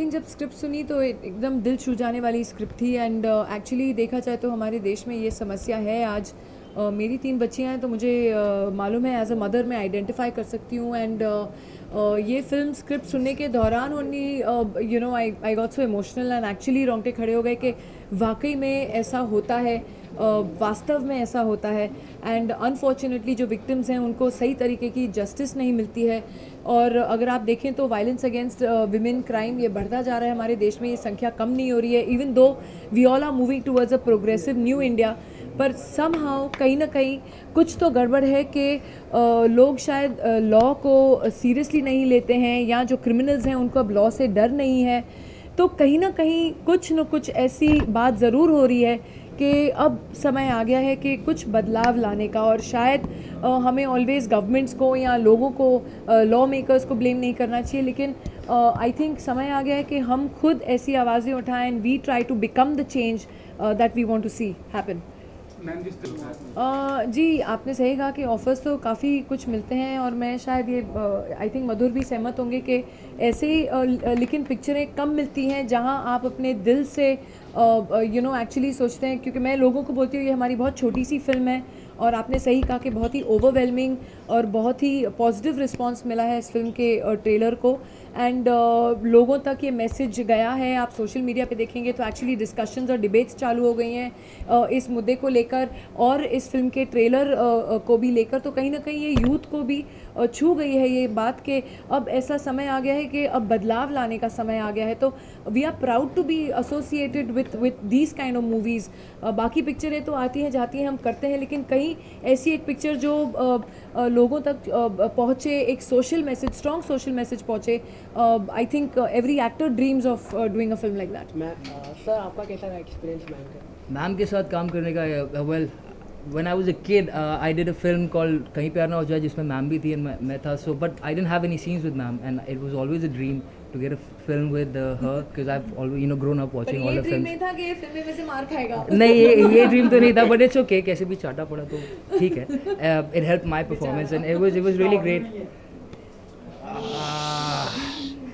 Think जब script सुनी तो एकदम दिल छू जाने वाली स्क्रिप्ट थी एंड एक्चुअली देखा जाए तो हमारे देश में ये समस्या है आज। मेरी 3 बच्चियां हैं तो मुझे मालूम है, एज अ मदर मैं आइडेंटिफाई कर सकती हूँ एंड ये फिल्म स्क्रिप्ट सुनने के दौरान only you know I got so emotional and actually रोंगटे खड़े हो गए कि वाकई में ऐसा होता है, वास्तव में ऐसा होता है एंड अनफॉर्चुनेटली जो विक्टिम्स हैं उनको सही तरीके की जस्टिस नहीं मिलती है। और अगर आप देखें तो वायलेंस अगेंस्ट विमेन क्राइम ये बढ़ता जा रहा है हमारे देश में, ये संख्या कम नहीं हो रही है। Even though we all are moving towards a progressive new India, पर समहाउ कहीं ना कहीं कुछ तो गड़बड़ है कि लोग शायद लॉ को सीरियसली नहीं लेते हैं या जो क्रिमिनल्स हैं उनको अब लॉ से डर नहीं है। तो कहीं ना कहीं कुछ न कुछ ऐसी बात ज़रूर हो रही है कि अब समय आ गया है कि कुछ बदलाव लाने का, और शायद हमें ऑलवेज़ गवर्नमेंट्स को या लोगों को, लॉ मेकर्स को ब्लेम नहीं करना चाहिए, लेकिन आई थिंक समय आ गया है कि हम खुद ऐसी आवाज़ें उठाएं and we try to become the change that we want to see happen. जी, आपने सही कहा कि ऑफर्स तो काफ़ी कुछ मिलते हैं और मैं शायद ये आई थिंक मधुर भी सहमत होंगे कि ऐसे ही लेकिन पिक्चरें कम मिलती हैं जहां आप अपने दिल से यू नो एक्चुअली सोचते हैं, क्योंकि मैं लोगों को बोलती हूँ ये हमारी बहुत छोटी सी फिल्म है और आपने सही कहा कि बहुत ही ओवरवेलमिंग और बहुत ही पॉजिटिव रिस्पांस मिला है इस फिल्म के ट्रेलर को एंड लोगों तक ये मैसेज गया है। आप सोशल मीडिया पे देखेंगे तो एक्चुअली डिस्कशंस और डिबेट्स चालू हो गई हैं इस मुद्दे को लेकर और इस फिल्म के ट्रेलर को भी लेकर, तो कहीं ना कहीं ये यूथ को भी छू गई है ये बात कि अब ऐसा समय आ गया है कि अब बदलाव लाने का समय आ गया है। तो we are proud to be associated with these kind of movies. बाकी पिक्चरें तो आती हैं जाती हैं, हम करते हैं, लेकिन कहीं ऐसी एक पिक्चर जो लोगों तक पहुँचे, एक social message, strong social message पहुँचे, I think every actor dreams of doing a film like that. Sir आपका कैसा रहा एक्सपीरियंस मैम के साथ काम करने का? Well, when I was a kid, I did a film called Kahin Pyar Na Ho Jaye जिसमें मैम भी थी and मैं था, so but I didn't have any scenes with ma'am and it was always a dream to get a film with her because I've always grown up watching all her films. नहीं था कि film में से मार खाएगा। नहीं, ये dream तो नहीं था, but it's okay, कैसे भी चाटा पड़ा तो ठीक है। It helped my performance and it was really great.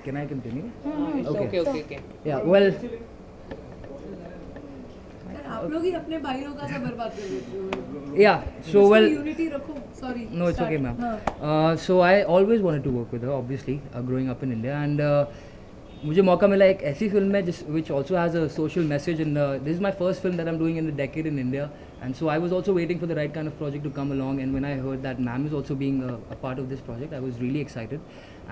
Can I continue? Okay. Yeah, well. आप लोग ही अपने भाई लोग का सब बर्बाद कर देते हो। Yeah, so well. Unity रखो, sorry. No, it's okay, ma'am. So I always wanted to work with her, obviously, growing up in India, and मुझे मौका मिला एक ऐसी फिल्म में which also has a social message, and this is my first film that I'm doing in the decade in India, and so I was also waiting for the right kind of project to come along, and when I heard that ma'am is also being a part of this project, I was really excited,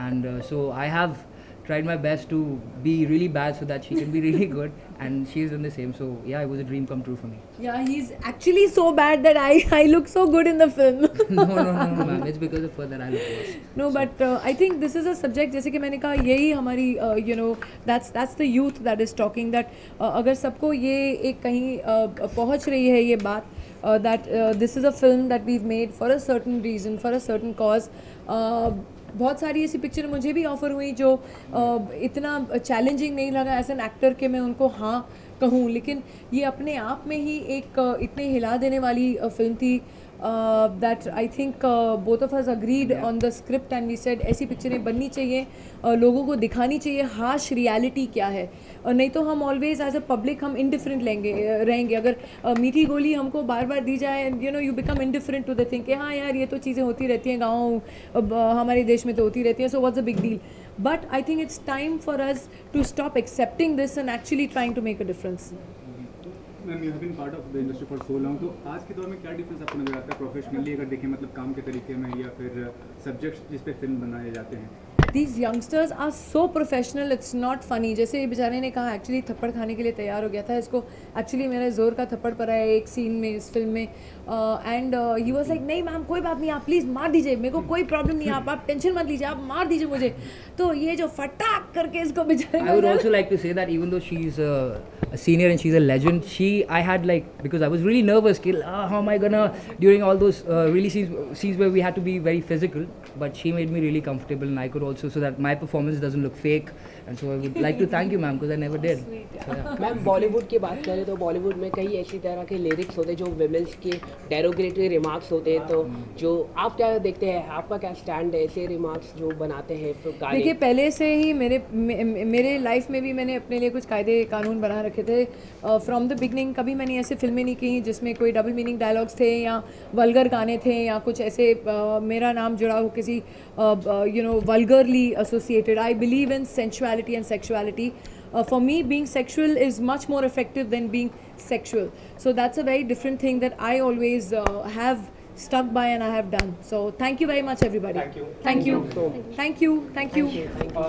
and so I have tried my best to be really bad so that she can be really good, and she's done the same. So yeah, it was a dream come true for me. Yeah, he's actually so bad that I look so good in the film. No, ma'am. It's because of her that I look worse. No, but I think this is a subject, जैसे कि मैंने कहा, यही हमारी you know that's the youth that is talking, that अगर सबको ये एक कहीं पहुँच रही है ये बात, that this is a film that we've made for a certain reason, for a certain cause. बहुत सारी ऐसी पिक्चर मुझे भी ऑफ़र हुई जो इतना चैलेंजिंग नहीं लगा एज एन एक्टर कि मैं उनको हाँ कहूँ, लेकिन ये अपने आप में ही एक इतने हिला देने वाली फिल्म थी that I think both of us agreed on the script and we said ऐसी पिक्चरें बननी चाहिए, लोगों को दिखानी चाहिए हाश रियलिटी क्या है, नहीं तो हम ऑलवेज एज अ पब्लिक हम इंडिफरेंट रहेंगे। अगर मीठी गोली हमको बार बार दी जाए, you know you become indifferent to the thing कि हाँ यार ये तो चीज़ें होती रहती हैं, गाँव हमारे देश में तो होती रहती हैं, so what's a big deal. But I think it's time for us to stop accepting this and actually trying to make a difference. Ma'am, you have been part of the industry for so long, तो आज के दौर में क्या difference आपको नजर आता है प्रोफेशनली, अगर देखें मतलब काम के तरीके में या फिर सब्जेक्ट्स जिस पे फिल्म बनाए जाते हैं? These youngsters are so professional, it's not funny. जैसे ये बेचारे ने कहा एक्चुअली थप्पड़ खाने के लिए तैयार हो गया था, इसको एक्चुअली मेरे ज़ोर का थप्पड़ पड़ा है एक सीन में इस फिल्म में, एंड ही वाज लाइक नहीं मैम कोई बात नहीं, आप प्लीज़ मार दीजिए, मेरे को कोई प्रॉब्लम नहीं है, आप टेंशन मत लीजिए, आप मार दीजिए मुझे। तो ये जो फटाक करके इसको बेचारे, I would also like to say that even though she's a senior and she's a legend, I had like, because I was really nervous, how am I gonna, during all those really scenes where we had to be very physical, but she made me really comfortable and I could also also, so that my performance doesn't look fake. And so I would like to thank you, ma'am, because I never did. So, yeah. Ma'am Bollywood की बात करें तो बॉलीवुड में कई ऐसी तरह के lyrics होते हैं जो विमेंस के डेरोगेटरी रिमार्क्स होते हैं, तो जो आप क्या देखते हैं, आपका क्या स्टैंड है ऐसे रिमार्क्स जो बनाते हैं गाने? देखिए, पहले से ही मेरे लाइफ में भी मैंने अपने लिए कुछ कायदे कानून बना रखे थे फ्रॉम द बिगनिंग। कभी मैंने ऐसे फिल्में नहीं की जिसमें कोई डबल मीनिंग डायलॉग्स थे या वल्गर गाने थे या कुछ ऐसे मेरा नाम जुड़ा हो किसी vulgarly associated. I believe in sensuality and sexuality. For me, being sexual is much more effective than being sexual. So that's a very different thing that I always have stuck by and I have done. So thank you very much, everybody. Thank you. Thank you. so much. Thank you. Thank you. Thank you.